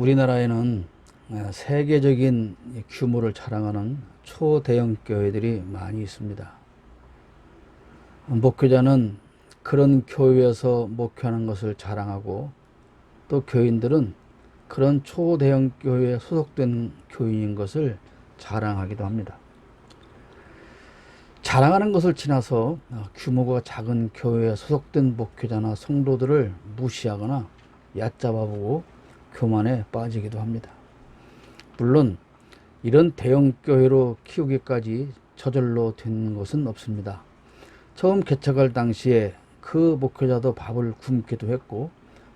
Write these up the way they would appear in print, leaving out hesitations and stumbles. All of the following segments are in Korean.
우리나라에는 세계적인 규모를 자랑하는 초대형 교회들이 많이 있습니다. 목회자는 그런 교회에서 목회하는 것을 자랑하고, 또 교인들은 그런 초대형 교회에 소속된 교인인 것을 자랑하기도 합니다. 자랑하는 것을 지나서 규모가 작은 교회에 소속된 목회자나 성도들을 무시하거나 얕잡아보고 교만에 빠지기도 합니다. 물론 이런 대형 교회로 키우기까지 저절로 된 것은 없습니다. 처음 개척할 당시에 그 목회자도 밥을 굶기도 했고,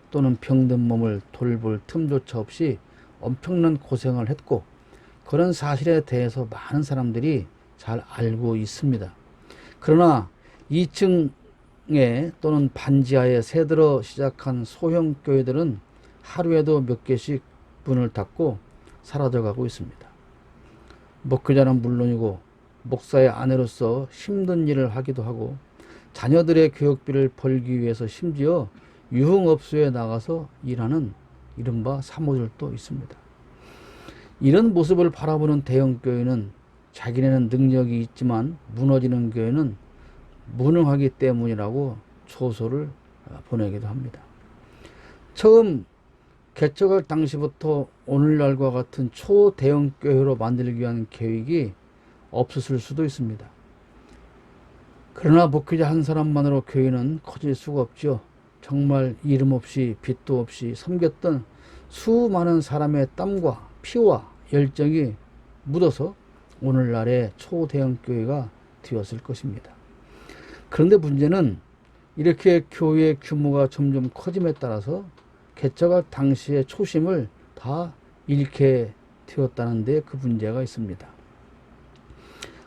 또는 병든 몸을 돌볼 틈조차 없이 엄청난 고생을 했고, 그런 사실에 대해서 많은 사람들이 잘 알고 있습니다. 그러나 2층에 또는 반지하에 새들어 시작한 소형 교회들은 하루에도 몇 개씩 문을 닫고 사라져가고 있습니다. 목회자는 물론이고 목사의 아내로서 힘든 일을 하기도 하고, 자녀들의 교육비를 벌기 위해서 심지어 유흥업소에 나가서 일하는 이른바 사모들도 있습니다. 이런 모습을 바라보는 대형 교회는 자기네는 능력이 있지만 무너지는 교회는 무능하기 때문이라고 조소를 보내기도 합니다. 처음 개척할 당시부터 오늘날과 같은 초대형 교회로 만들기 위한 계획이 없었을 수도 있습니다. 그러나 목회자 한 사람만으로 교회는 커질 수가 없죠. 정말 이름 없이 빚도 없이 섬겼던 수많은 사람의 땀과 피와 열정이 묻어서 오늘날의 초대형 교회가 되었을 것입니다. 그런데 문제는 이렇게 교회의 규모가 점점 커짐에 따라서 개척할 당시의 초심을 다 잃게 되었다는 데 그 문제가 있습니다.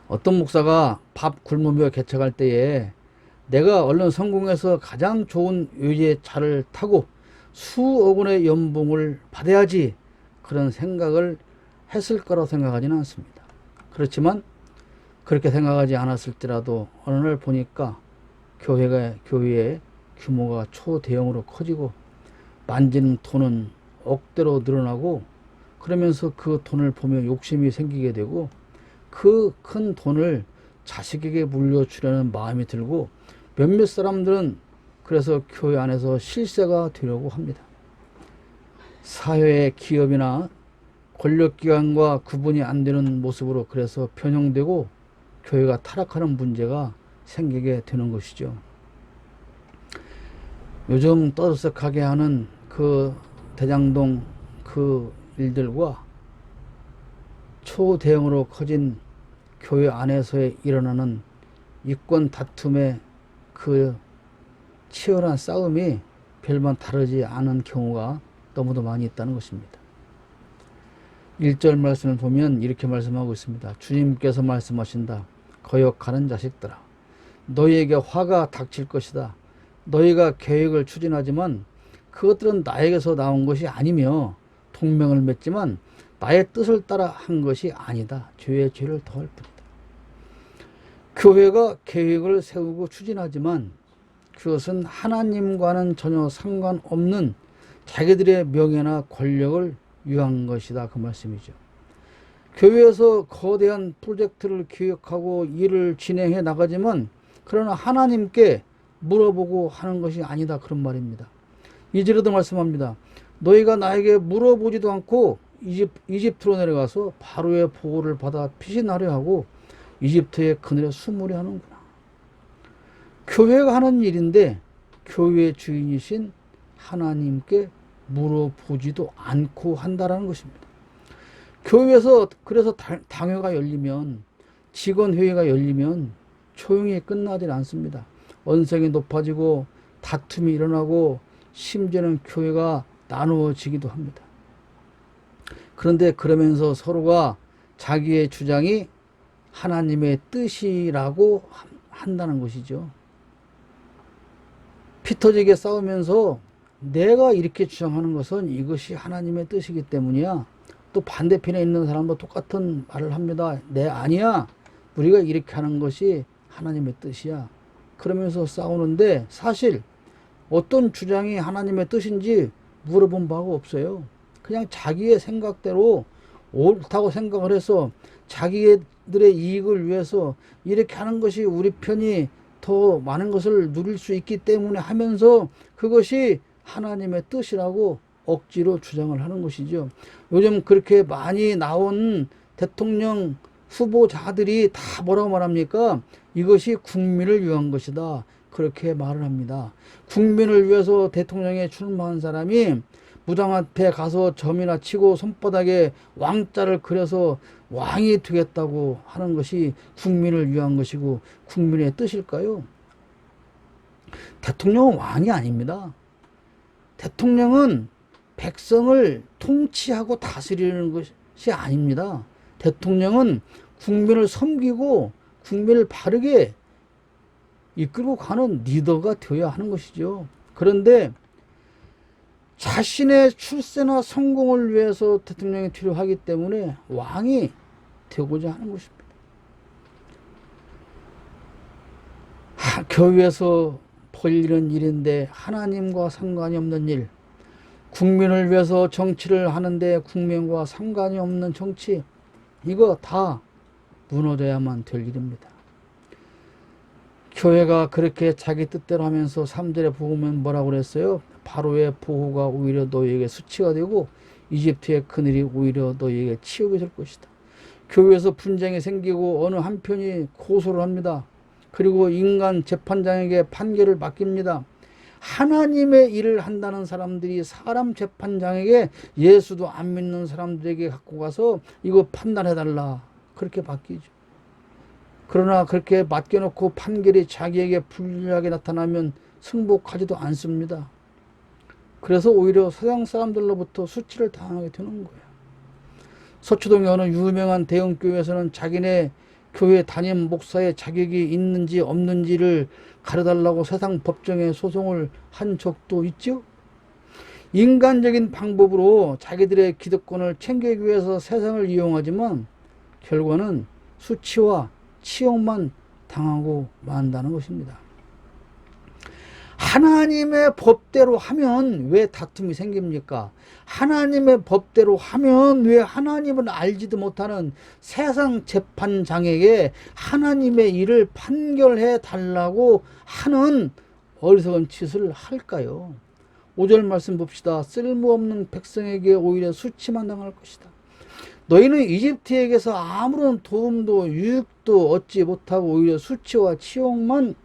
어떤 목사가 밥 굶으며 개척할 때에 내가 얼른 성공해서 가장 좋은 외제차를 타고 수억 원의 연봉을 받아야지, 그런 생각을 했을 거라고 생각하지는 않습니다. 그렇지만 그렇게 생각하지 않았을지라도 어느 날 보니까 교회의 규모가 초대형으로 커지고 만지는 돈은 억대로 늘어나고, 그러면서 그 돈을 보며 욕심이 생기게 되고 그 큰 돈을 자식에게 물려주려는 마음이 들고, 몇몇 사람들은 그래서 교회 안에서 실세가 되려고 합니다. 사회의 기업이나 권력기관과 구분이 안 되는 모습으로 그래서 변형되고 교회가 타락하는 문제가 생기게 되는 것이죠. 요즘 떠들썩하게 하는 그 대장동 그 일들과 초대형으로 커진 교회 안에서 일어나는 이권 다툼의 그 치열한 싸움이 별반 다르지 않은 경우가 너무도 많이 있다는 것입니다. 1절 말씀을 보면 이렇게 말씀하고 있습니다. 주님께서 말씀하신다. 거역하는 자식들아, 너희에게 화가 닥칠 것이다. 너희가 계획을 추진하지만 그것들은 나에게서 나온 것이 아니며, 동맹을 맺지만 나의 뜻을 따라 한 것이 아니다. 죄의 죄를 더할 뿐이다. 교회가 계획을 세우고 추진하지만 그것은 하나님과는 전혀 상관없는 자기들의 명예나 권력을 위한 것이다, 그 말씀이죠. 교회에서 거대한 프로젝트를 기획하고 일을 진행해 나가지만 그러나 하나님께 물어보고 하는 것이 아니다, 그런 말입니다. 이제라도 말씀합니다. 너희가 나에게 물어보지도 않고 이집트로 내려가서 바로의 보호를 받아 피신하려 하고 이집트의 그늘에 숨으려 하는구나. 교회가 하는 일인데 교회의 주인이신 하나님께 물어보지도 않고 한다라는 것입니다. 교회에서 그래서 당회가 열리면, 직원회의가 열리면 조용히 끝나질 않습니다. 언성이 높아지고 다툼이 일어나고 심지어는 교회가 나누어지기도 합니다. 그런데 그러면서 서로가 자기의 주장이 하나님의 뜻이라고 한다는 것이죠. 피 터지게 싸우면서 내가 이렇게 주장하는 것은 이것이 하나님의 뜻이기 때문이야. 또 반대편에 있는 사람도 똑같은 말을 합니다. 네, 아니야. 우리가 이렇게 하는 것이 하나님의 뜻이야. 그러면서 싸우는데 사실 어떤 주장이 하나님의 뜻인지 물어본 바가 없어요. 그냥 자기의 생각대로 옳다고 생각을 해서 자기들의 이익을 위해서 이렇게 하는 것이 우리 편이 더 많은 것을 누릴 수 있기 때문에 하면서 그것이 하나님의 뜻이라고 억지로 주장을 하는 것이죠. 요즘 그렇게 많이 나온 대통령 후보자들이 다 뭐라고 말합니까? 이것이 국민을 위한 것이다. 그렇게 말을 합니다. 국민을 위해서 대통령에 출마한 사람이 무당 앞에 가서 점이나 치고 손바닥에 왕자를 그려서 왕이 되겠다고 하는 것이 국민을 위한 것이고 국민의 뜻일까요? 대통령은 왕이 아닙니다. 대통령은 백성을 통치하고 다스리는 것이 아닙니다. 대통령은 국민을 섬기고 국민을 바르게 이끌고 가는 리더가 되어야 하는 것이죠. 그런데 자신의 출세나 성공을 위해서 대통령이 필요하기 때문에 왕이 되고자 하는 것입니다. 교회에서 벌이는 일인데 하나님과 상관이 없는 일, 국민을 위해서 정치를 하는데 국민과 상관이 없는 정치, 이거 다 무너져야만 될 일입니다. 교회가 그렇게 자기 뜻대로 하면서 3절에 보면 뭐라고 그랬어요? 바로의 보호가 오히려 너희에게 수치가 되고 이집트의 그늘이 오히려 너희에게 치욕이 될 것이다. 교회에서 분쟁이 생기고 어느 한편이 고소를 합니다. 그리고 인간 재판장에게 판결을 맡깁니다. 하나님의 일을 한다는 사람들이 사람 재판장에게 예수도 안 믿는 사람들에게 갖고 가서 이거 판단해달라 그렇게 바뀌죠. 그러나 그렇게 맡겨놓고 판결이 자기에게 불리하게 나타나면 승복하지도 않습니다. 그래서 오히려 세상 사람들로부터 수치를 당하게 되는 거예요. 서초동의 어느 유명한 대형교회에서는 자기네 교회 담임 목사의 자격이 있는지 없는지를 가려달라고 세상 법정에 소송을 한 적도 있죠. 인간적인 방법으로 자기들의 기득권을 챙기기 위해서 세상을 이용하지만 결과는 수치와 치욕만 당하고 만다는 것입니다. 하나님의 법대로 하면 왜 다툼이 생깁니까? 하나님의 법대로 하면 왜 하나님을 알지도 못하는 세상 재판장에게 하나님의 일을 판결해 달라고 하는 어리석은 짓을 할까요? 5절 말씀 봅시다. 쓸모없는 백성에게 오히려 수치만 당할 것이다. 너희는 이집트에게서 아무런 도움도 유익도 얻지 못하고 오히려 수치와 치욕만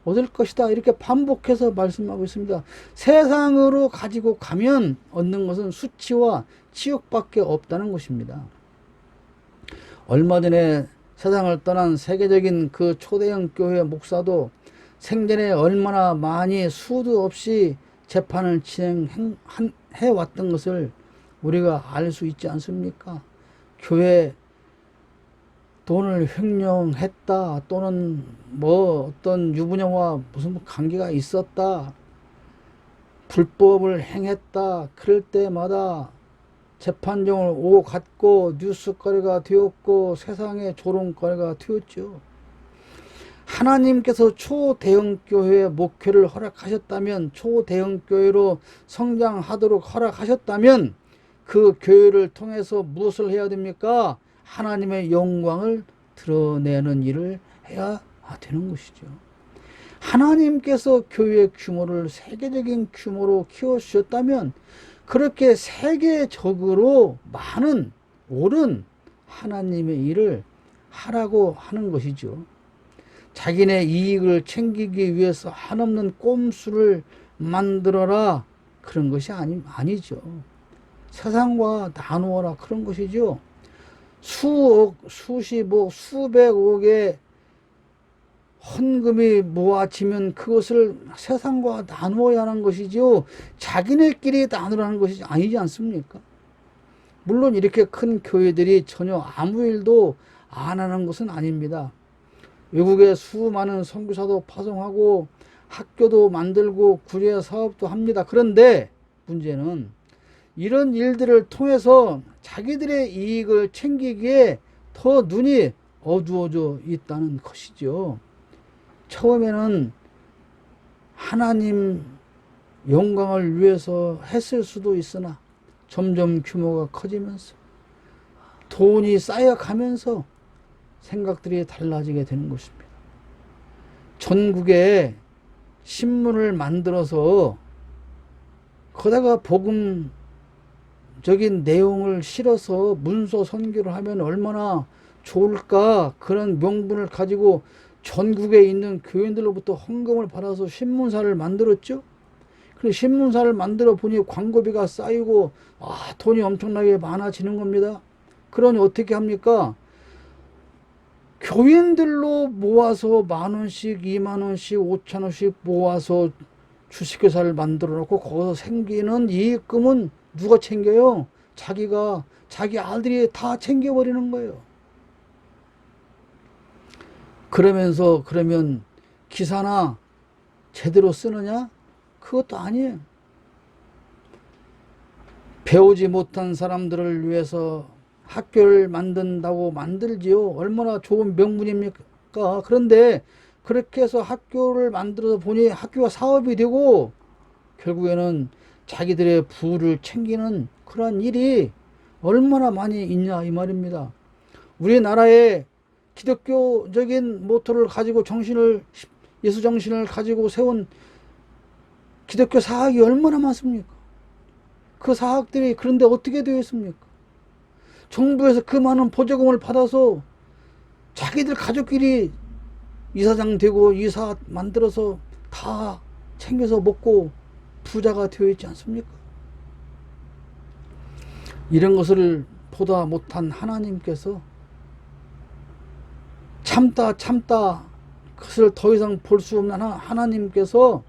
얻을 것이다. 이렇게 반복해서 말씀하고 있습니다. 세상으로 가지고 가면 얻는 것은 수치와 치욕밖에 없다는 것입니다. 얼마 전에 세상을 떠난 세계적인 그 초대형 교회 목사도 생전에 얼마나 많이 수도 없이 재판을 진행해 왔던 것을 우리가 알 수 있지 않습니까? 교회 돈을 횡령했다 또는 뭐 어떤 유부녀와 무슨 관계가 있었다, 불법을 행했다, 그럴 때마다 재판정을 오고 갔고 뉴스거리가 되었고 세상의 조롱거리가 되었죠. 하나님께서 초대형 교회의 목회를 허락하셨다면, 초대형 교회로 성장하도록 허락하셨다면 그 교회를 통해서 무엇을 해야 됩니까? 하나님의 영광을 드러내는 일을 해야 되는 것이죠. 하나님께서 교회의 규모를 세계적인 규모로 키워주셨다면 그렇게 세계적으로 많은 옳은 하나님의 일을 하라고 하는 것이죠. 자기네 이익을 챙기기 위해서 한없는 꼼수를 만들어라 그런 것이 아니죠. 세상과 나누어라 그런 것이죠. 수억, 수십억, 수백억의 헌금이 모아지면 그것을 세상과 나누어야 하는 것이죠. 자기네끼리 나누라는 것이 아니지 않습니까? 물론 이렇게 큰 교회들이 전혀 아무 일도 안 하는 것은 아닙니다. 외국에 수많은 선교사도 파송하고 학교도 만들고 구제 사업도 합니다. 그런데 문제는 이런 일들을 통해서 자기들의 이익을 챙기기에 더 눈이 어두워져 있다는 것이죠. 처음에는 하나님 영광을 위해서 했을 수도 있으나 점점 규모가 커지면서 돈이 쌓여가면서 생각들이 달라지게 되는 것입니다. 전국에 신문을 만들어서 거기다가 복음적인 내용을 실어서 문서 선교를 하면 얼마나 좋을까. 그런 명분을 가지고 전국에 있는 교인들로부터 헌금을 받아서 신문사를 만들었죠. 그래서 신문사를 만들어 보니 광고비가 쌓이고 돈이 엄청나게 많아지는 겁니다. 그러니 어떻게 합니까? 교인들로 모아서 10,000원씩 20,000원씩 5,000원씩 모아서 주식회사를 만들어 놓고 거기서 생기는 이익금은 누가 챙겨요? 자기 아들이 다 챙겨버리는 거예요. 그러면 기사나 제대로 쓰느냐? 그것도 아니에요. 배우지 못한 사람들을 위해서 학교를 만든다고 만들지요. 얼마나 좋은 명분입니까? 그런데 그렇게 해서 학교를 만들어서 보니 학교가 사업이 되고 결국에는 자기들의 부를 챙기는 그런 일이 얼마나 많이 있냐 이 말입니다. 우리나라에 기독교적인 모토를 가지고 예수 정신을 가지고 세운 기독교 사학이 얼마나 많습니까? 그 사학들이 그런데 어떻게 되어 있습니까? 정부에서 그 많은 보조금을 받아서 자기들 가족끼리 이사장 되고 이사 만들어서 다 챙겨서 먹고 부자가 되어 있지 않습니까? 이런 것을 보다 못한 하나님께서 참다 그것을 더 이상 볼 수 없는 하나님께서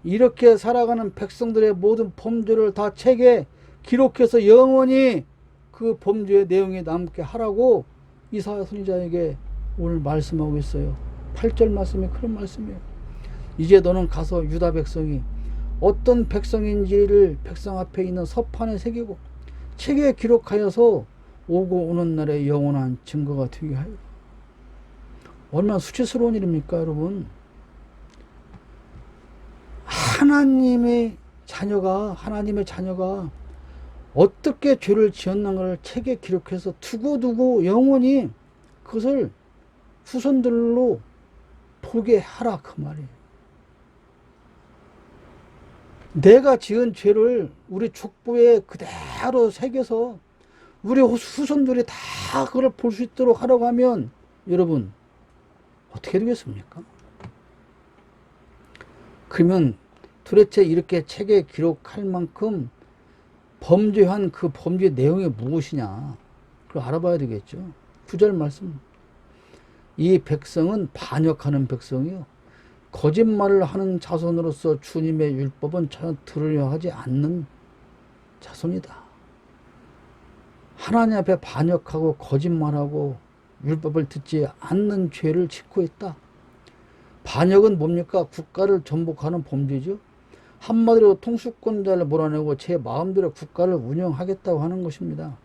이렇게 살아가는 백성들의 모든 범죄를 다 책에 기록해서 영원히 그 범죄의 내용이 남게 하라고 이사야 선지자에게 오늘 말씀하고 있어요. 8절 말씀이 그런 말씀이에요. 이제 너는 가서 유다 백성이 어떤 백성인지를 백성 앞에 있는 서판에 새기고 책에 기록하여서 오고 오는 날에 영원한 증거가 되게 하여. 얼마나 수치스러운 일입니까, 여러분? 하나님의 자녀가 어떻게 죄를 지었는가를 책에 기록해서 두고두고 영원히 그것을 후손들로 보게 하라 그 말이에요. 내가 지은 죄를 우리 족보에 그대로 새겨서 우리 후손들이 다 그걸 볼 수 있도록 하라고 하면 여러분 어떻게 되겠습니까? 그러면 도대체 이렇게 책에 기록할 만큼 범죄한 그 범죄 내용이 무엇이냐 그걸 알아봐야 되겠죠. 9절 말씀. 이 백성은 반역하는 백성이요 거짓말을 하는 자손으로서 주님의 율법은 전혀 들으려 하지 않는 자손이다. 하나님 앞에 반역하고 거짓말하고 율법을 듣지 않는 죄를 짓고 있다. 반역은 뭡니까? 국가를 전복하는 범죄죠. 한마디로 통수권자를 몰아내고 제 마음대로 국가를 운영하겠다고 하는 것입니다.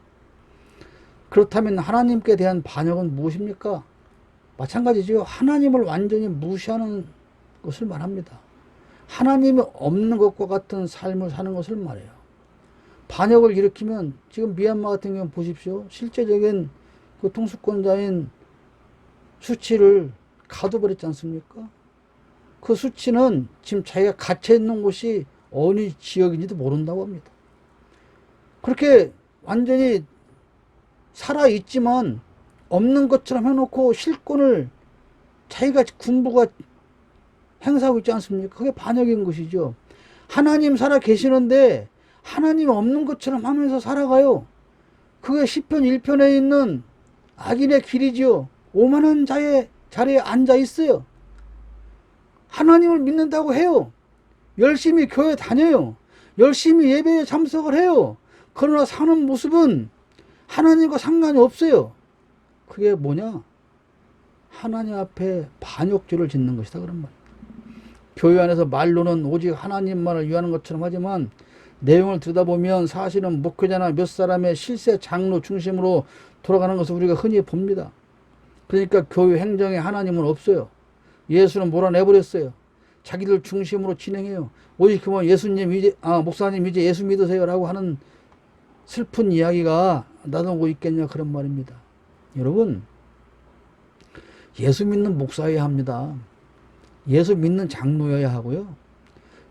그렇다면 하나님께 대한 반역은 무엇입니까? 마찬가지죠. 하나님을 완전히 무시하는 것을 말합니다. 하나님이 없는 것과 같은 삶을 사는 것을 말해요. 반역을 일으키면 지금 미얀마 같은 경우 보십시오. 실제적인 그 통수권자인 수치를 가둬버렸지 않습니까? 그 수치는 지금 자기가 갇혀 있는 곳이 어느 지역인지도 모른다고 합니다. 그렇게 완전히 살아있지만 없는 것처럼 해놓고 실권을 자기가 군부가 행사하고 있지 않습니까? 그게 반역인 것이죠. 하나님 살아 계시는데 하나님 없는 것처럼 하면서 살아가요. 그게 시편 1편에 있는 악인의 길이지요. 오만한 자의 자리에 앉아 있어요. 하나님을 믿는다고 해요. 열심히 교회 다녀요. 열심히 예배에 참석을 해요. 그러나 사는 모습은 하나님과 상관이 없어요. 그게 뭐냐? 하나님 앞에 반역죄를 짓는 것이다 그런 말. 교회 안에서 말로는 오직 하나님만을 위하는 것처럼 하지만 내용을 들여다보면 사실은 목회자나 몇 사람의 실세 장로 중심으로 돌아가는 것을 우리가 흔히 봅니다. 그러니까 교회 행정에 하나님은 없어요. 예수는 몰아내버렸어요. 자기들 중심으로 진행해요. 오직 그만 목사님 이제 예수 믿으세요라고 하는 슬픈 이야기가 나오고 있겠냐 그런 말입니다. 여러분, 예수 믿는 목사여야 합니다. 예수 믿는 장로여야 하고요.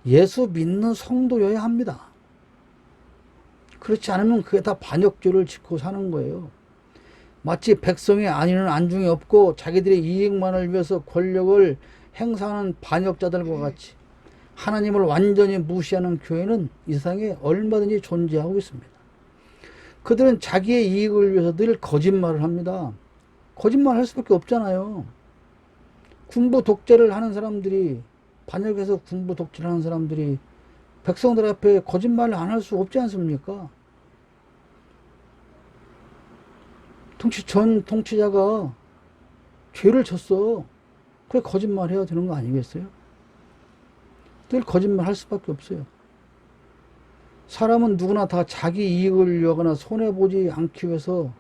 예수 믿는 성도여야 합니다. 그렇지 않으면 그게 다 반역죄를 짓고 사는 거예요. 마치 백성의 안위는 안중에 없고 자기들의 이익만을 위해서 권력을 행사하는 반역자들과 같이 하나님을 완전히 무시하는 교회는 이 세상에 얼마든지 존재하고 있습니다. 그들은 자기의 이익을 위해서 늘 거짓말을 합니다. 거짓말을 할 수밖에 없잖아요. 군부 독재를 하는 사람들이, 반역해서 군부 독재를 하는 사람들이 백성들 앞에 거짓말을 안 할 수 없지 않습니까? 전 통치자가 죄를 졌어. 그래 거짓말 해야 되는 거 아니겠어요? 늘 거짓말 할 수밖에 없어요. 사람은 누구나 다 자기 이익을 위하거나 손해보지 않기 위해서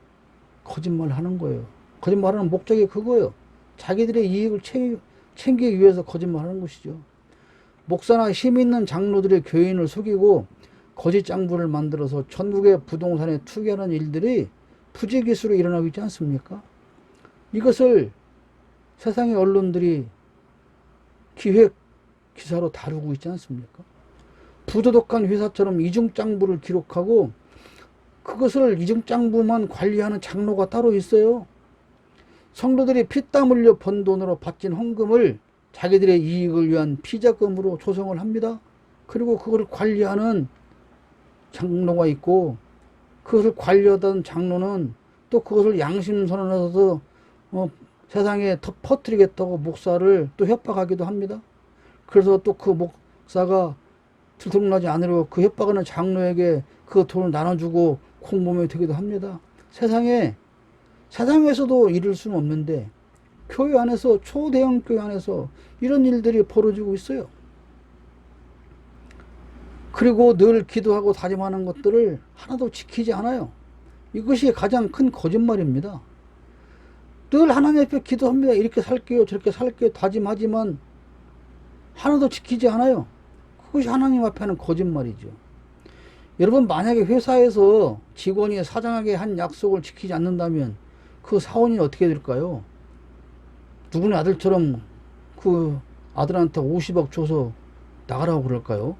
거짓말을 하는 거예요. 거짓말하는 목적이 그거예요. 자기들의 이익을 챙기기 위해서 거짓말하는 것이죠. 목사나 힘 있는 장로들의 교인을 속이고 거짓 장부를 만들어서 전국의 부동산에 투기하는 일들이 부지기수로 일어나고 있지 않습니까? 이것을 세상의 언론들이 기획 기사로 다루고 있지 않습니까? 부도덕한 회사처럼 이중장부를 기록하고 그것을 이중장부만 관리하는 장로가 따로 있어요. 성도들이 피땀 흘려 번 돈으로 바친 헌금을 자기들의 이익을 위한 피자금으로 조성을 합니다. 그리고 그걸 관리하는 장로가 있고 그것을 관리하던 장로는 또 그것을 양심선언해서 세상에 퍼뜨리겠다고 목사를 또 협박하기도 합니다. 그래서 또 그 목사가 들통나지 않으려고 그 협박하는 장로에게 그 돈을 나눠주고 공범이 되기도 합니다. 세상에서도 이럴 수는 없는데 교회 안에서, 초대형 교회 안에서 이런 일들이 벌어지고 있어요. 그리고 늘 기도하고 다짐하는 것들을 하나도 지키지 않아요. 이것이 가장 큰 거짓말입니다. 늘 하나님 앞에 기도합니다. 이렇게 살게요, 저렇게 살게요 다짐하지만 하나도 지키지 않아요. 그것이 하나님 앞에 하는 거짓말이죠. 여러분, 만약에 회사에서 직원이 사장에게 한 약속을 지키지 않는다면 그 사원이 어떻게 될까요? 누구네 아들처럼 그 아들한테 50억 줘서 나가라고 그럴까요?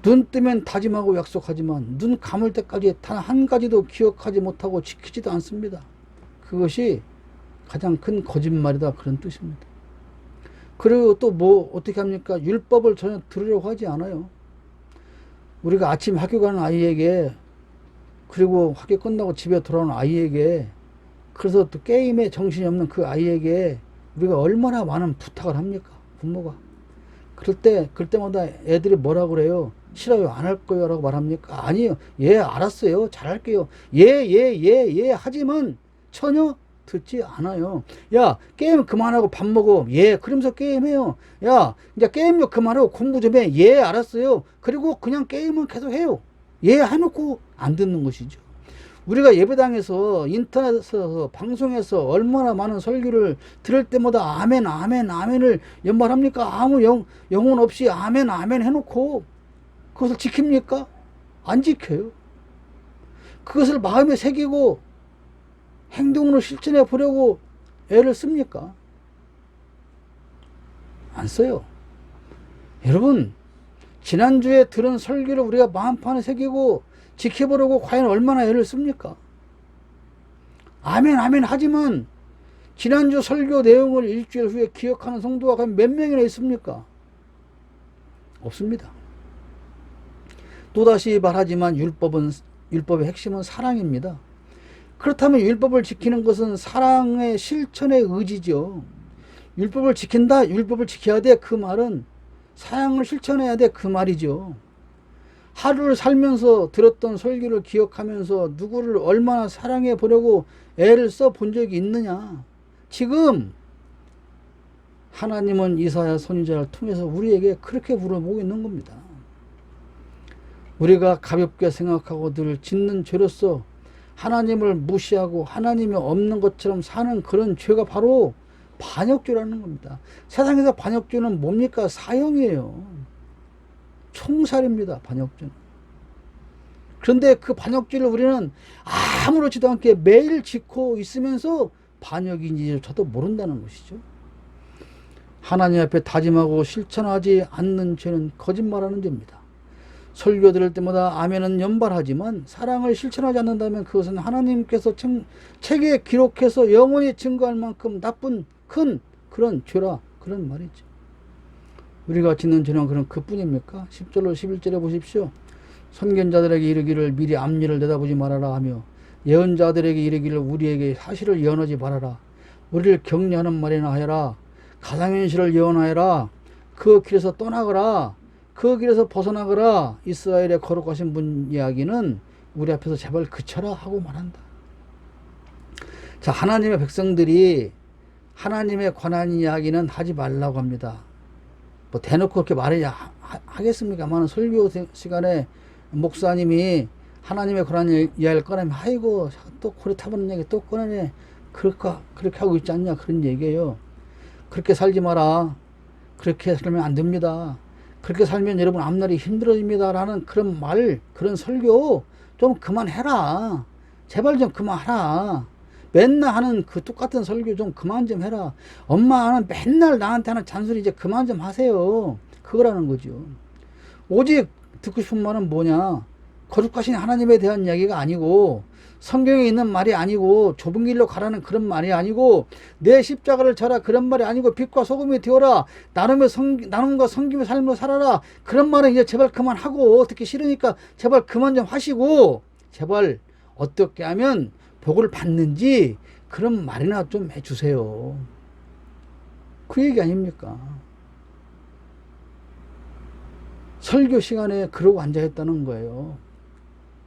눈 뜨면 다짐하고 약속하지만 눈 감을 때까지 단 한 가지도 기억하지 못하고 지키지도 않습니다. 그것이 가장 큰 거짓말이다, 그런 뜻입니다. 그리고 또 어떻게 합니까? 율법을 전혀 들으려고 하지 않아요. 우리가 아침 학교 가는 아이에게, 그리고 학교 끝나고 집에 돌아오는 아이에게, 그래서 또 게임에 정신이 없는 그 아이에게 우리가 얼마나 많은 부탁을 합니까? 부모가. 그럴 때마다 애들이 뭐라고 그래요? 싫어요, 안 할 거예요 라고 말합니까? 아니에요. 예, 알았어요, 잘할게요. 예 하지만 전혀 듣지 않아요. 야, 게임 그만하고 밥 먹어. 예, 그러면서 게임해요. 야, 이제 게임도 그만하고 공부 좀 해. 예, 알았어요. 그리고 그냥 게임은 계속 해요. 예, 해놓고 안 듣는 것이죠. 우리가 예배당에서, 인터넷에서, 방송에서 얼마나 많은 설교를 들을 때마다 아멘을 연말합니까? 아무 영혼 없이 아멘 해놓고 그것을 지킵니까? 안 지켜요. 그것을 마음에 새기고 행동으로 실천해 보려고 애를 씁니까? 안 써요. 여러분, 지난주에 들은 설교를 우리가 마음판에 새기고 지켜보려고 과연 얼마나 애를 씁니까? 아멘 하지만 지난주 설교 내용을 일주일 후에 기억하는 성도가 과연 몇 명이나 있습니까? 없습니다. 또다시 말하지만 율법의 핵심은 사랑입니다. 그렇다면 율법을 지키는 것은 사랑의 실천의 의지죠. 율법을 지킨다, 율법을 지켜야 돼, 그 말은 사랑을 실천해야 돼, 그 말이죠. 하루를 살면서 들었던 설교를 기억하면서 누구를 얼마나 사랑해 보려고 애를 써 본 적이 있느냐. 지금 하나님은 이사야 선지자를 통해서 우리에게 그렇게 물어보고 있는 겁니다. 우리가 가볍게 생각하고 늘 짓는 죄로서 하나님을 무시하고 하나님이 없는 것처럼 사는 그런 죄가 바로 반역죄라는 겁니다. 세상에서 반역죄는 뭡니까? 사형이에요. 총살입니다, 반역죄는. 그런데 그 반역죄를 우리는 아무렇지도 않게 매일 짓고 있으면서 반역인지조차도 모른다는 것이죠. 하나님 앞에 다짐하고 실천하지 않는 죄는 거짓말하는 죄입니다. 설교 들을 때마다 아멘은 연발하지만 사랑을 실천하지 않는다면 그것은 하나님께서 책에 기록해서 영원히 증거할 만큼 나쁜 큰 그런 죄라 그런 말이죠. 우리가 짓는 죄는 그런 그뿐입니까? 10절로 11절에 보십시오. 선견자들에게 이르기를 미리 앞일을 내다보지 말아라 하며 예언자들에게 이르기를 우리에게 사실을 예언하지 말아라. 우리를 격려하는 말이나 하여라. 가상현실을 예언하여라. 그 길에서 떠나거라. 그 길에서 벗어나거라. 이스라엘의 거룩하신 분 이야기는 우리 앞에서 제발 그쳐라 하고 말한다. 자, 하나님의 백성들이 하나님에 관한 이야기는 하지 말라고 합니다. 뭐 대놓고 그렇게 하겠습니까만 설교 시간에 목사님이 하나님에 관한 이야기를 꺼내면 아이고 또 고래 타보는 얘기 또 꺼내네. 그렇게 하고 있지 않냐 그런 얘기예요. 그렇게 살지 마라. 그렇게 살면 안 됩니다. 그렇게 살면 여러분 앞날이 힘들어집니다. 라는 그런 말, 그런 설교 좀 그만해라. 제발 좀 그만하라. 맨날 하는 그 똑같은 설교 좀 그만 좀 해라. 엄마는 맨날 나한테 하는 잔소리 이제 그만 좀 하세요. 그거라는 거죠. 오직 듣고 싶은 말은 뭐냐? 거룩하신 하나님에 대한 이야기가 아니고 성경에 있는 말이 아니고 좁은 길로 가라는 그런 말이 아니고 내 십자가를 져라 그런 말이 아니고 빛과 소금이 되어라 나눔과 섬김의 삶을 살아라 그런 말은 이제 제발 그만하고 듣기 싫으니까 제발 그만 좀 하시고 제발 어떻게 하면 복을 받는지 그런 말이나 좀 해주세요. 그 얘기 아닙니까? 설교 시간에 그러고 앉아있다는 거예요.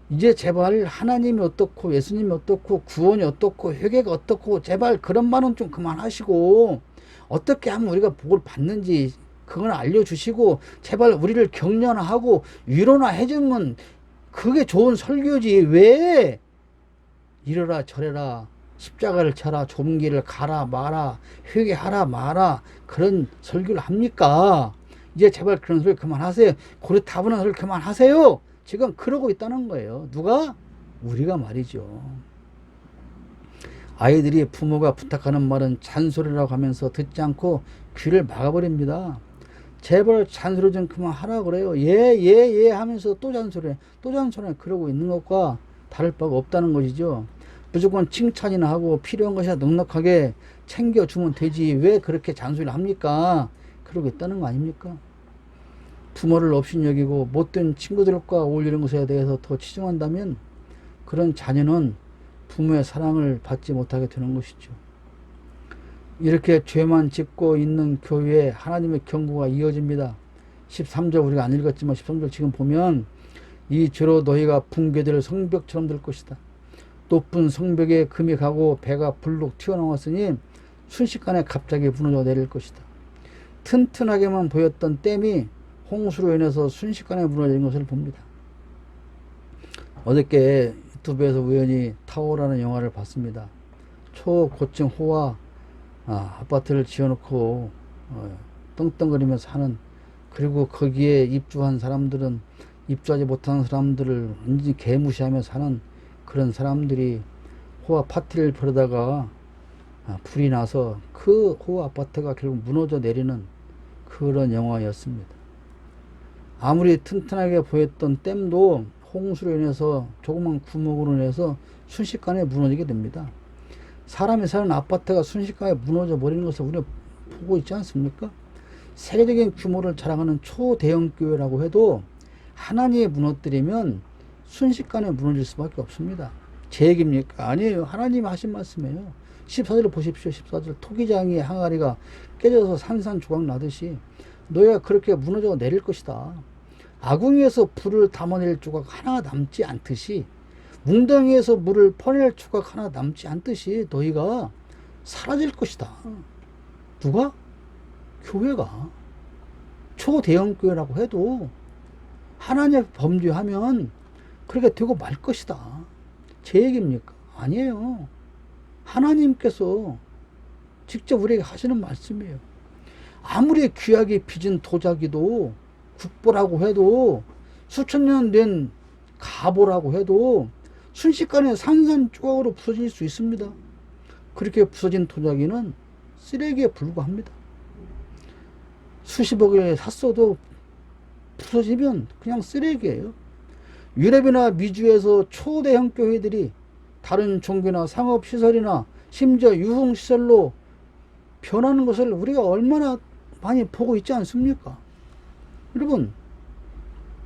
이제 제발 하나님이 어떻고 예수님이 어떻고 구원이 어떻고 회개가 어떻고 제발 그런 말은 좀 그만하시고 어떻게 하면 우리가 복을 받는지 그건 알려주시고 제발 우리를 격려나 하고 위로나 해주면 그게 좋은 설교지. 왜 이러라 저래라 십자가를 쳐라 좁은 길을 가라 마라 회개하라 마라 그런 설교를 합니까? 이제 제발 그런 소리 그만하세요. 고리타분한 소리 그만하세요. 지금 그러고 있다는 거예요. 누가? 우리가 말이죠. 아이들이 부모가 부탁하는 말은 잔소리라고 하면서 듣지 않고 귀를 막아버립니다. 제발 잔소리 좀 그만하라 그래요. 예 하면서 또 잔소리 그러고 있는 것과 다를 바가 없다는 것이죠. 무조건 칭찬이나 하고 필요한 것이야 넉넉하게 챙겨주면 되지 왜 그렇게 잔소리를 합니까? 그러고 있다는 거 아닙니까? 부모를 업신여기고 못된 친구들과 어울리는 것에 대해서 더 치중한다면 그런 자녀는 부모의 사랑을 받지 못하게 되는 것이죠. 이렇게 죄만 짓고 있는 교회에 하나님의 경고가 이어집니다. 13절 우리가 안 읽었지만 13절 지금 보면 이 죄로 너희가 붕괴될 성벽처럼 될 것이다. 높은 성벽에 금이 가고 배가 불룩 튀어나왔으니 순식간에 갑자기 무너져 내릴 것이다. 튼튼하게만 보였던 댐이 홍수로 인해서 순식간에 무너진 것을 봅니다. 어저께 유튜브에서 우연히 타워라는 영화를 봤습니다. 초고층 호화 아파트를 지어놓고 떵떵거리면서 사는 그리고 거기에 입주한 사람들은 입주하지 못한 사람들을 완전히 개무시하면서 사는 그런 사람들이 호화 파티를 벌이다가 불이 나서 그 호화 아파트가 결국 무너져 내리는 그런 영화였습니다. 아무리 튼튼하게 보였던 댐도 홍수로 인해서 조그만 구멍으로 인해서 순식간에 무너지게 됩니다. 사람이 사는 아파트가 순식간에 무너져 버리는 것을 우리가 보고 있지 않습니까? 세계적인 규모를 자랑하는 초대형 교회라고 해도 하나님이 무너뜨리면 순식간에 무너질 수밖에 없습니다. 제 얘기입니까? 아니에요. 하나님이 하신 말씀이에요. 14절 보십시오. 14절 토기장의 항아리가 깨져서 산산조각 나듯이 너희가 그렇게 무너져 내릴 것이다. 아궁이에서 불을 담아낼 조각 하나 남지 않듯이 웅덩이에서 물을 퍼낼 조각 하나 남지 않듯이 너희가 사라질 것이다. 누가? 교회가. 초대형 교회라고 해도 하나님 범죄하면 그렇게 되고 말 것이다. 제 얘기입니까? 아니에요. 하나님께서 직접 우리에게 하시는 말씀이에요. 아무리 귀하게 빚은 도자기도 국보라고 해도 수천 년 된 가보라고 해도 순식간에 산산조각으로 부서질 수 있습니다. 그렇게 부서진 도자기는 쓰레기에 불과합니다. 수십억에 샀어도 부서지면 그냥 쓰레기예요. 유럽이나 미주에서 초대형 교회들이 다른 종교나 상업시설이나 심지어 유흥시설로 변하는 것을 우리가 얼마나 많이 보고 있지 않습니까? 여러분,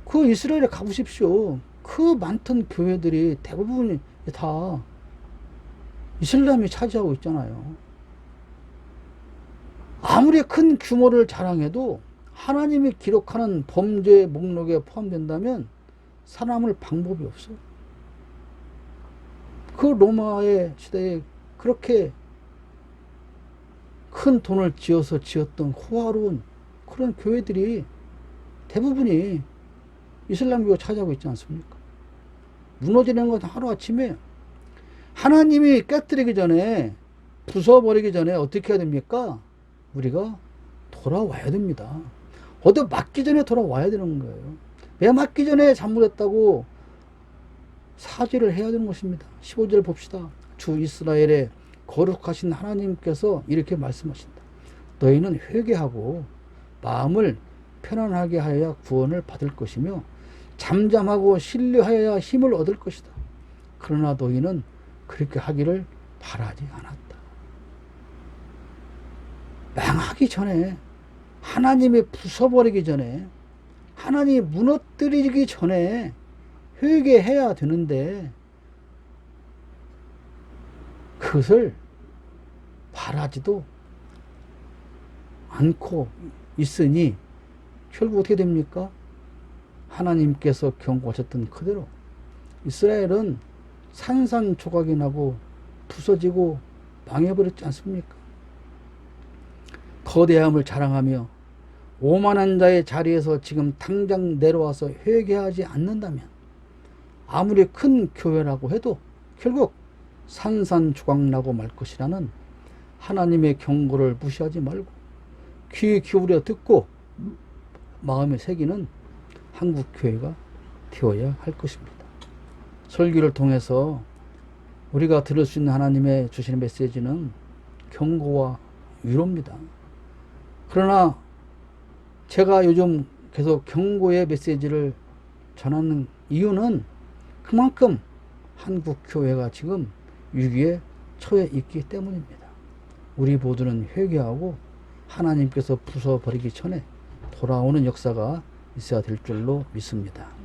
그 이스라엘에 가보십시오. 그 많던 교회들이 대부분이 다 이슬람이 차지하고 있잖아요. 아무리 큰 규모를 자랑해도 하나님이 기록하는 범죄의 목록에 포함된다면 살아남을 방법이 없어요. 그 로마의 시대에 그렇게 큰 돈을 지어서 지었던 호화로운 그런 교회들이 대부분이 이슬람교가 차지하고 있지 않습니까? 무너지는 건 하루아침에 하나님이 깨뜨리기 전에, 부숴버리기 전에 어떻게 해야 됩니까? 우리가 돌아와야 됩니다. 어디 맞기 전에 돌아와야 되는 거예요. 왜 맞기 전에 잘못했다고 사죄를 해야 되는 것입니다. 15절 봅시다. 주 이스라엘의 거룩하신 하나님께서 이렇게 말씀하신다. 너희는 회개하고 마음을 편안하게 하여야 구원을 받을 것이며 잠잠하고 신뢰하여야 힘을 얻을 것이다. 그러나 너희는 그렇게 하기를 바라지 않았다. 망하기 전에, 하나님이 부숴버리기 전에, 하나님이 무너뜨리기 전에 회개해야 되는데 그것을 바라지도 않고 있으니 결국 어떻게 됩니까? 하나님께서 경고하셨던 그대로 이스라엘은 산산조각이 나고 부서지고 망해버렸지 않습니까? 거대함을 자랑하며 오만한 자의 자리에서 지금 당장 내려와서 회개하지 않는다면 아무리 큰 교회라고 해도 결국 산산조각 나고 말 것이라는 하나님의 경고를 무시하지 말고 귀 기울여 듣고 마음에 새기는 한국교회가 되어야 할 것입니다. 설교를 통해서 우리가 들을 수 있는 하나님의 주시는 메시지는 경고와 위로입니다. 그러나 제가 요즘 계속 경고의 메시지를 전하는 이유는 그만큼 한국교회가 지금 위기에 처해 있기 때문입니다. 우리 모두는 회개하고 하나님께서 부숴버리기 전에 돌아오는 역사가 있어야 될 줄로 믿습니다.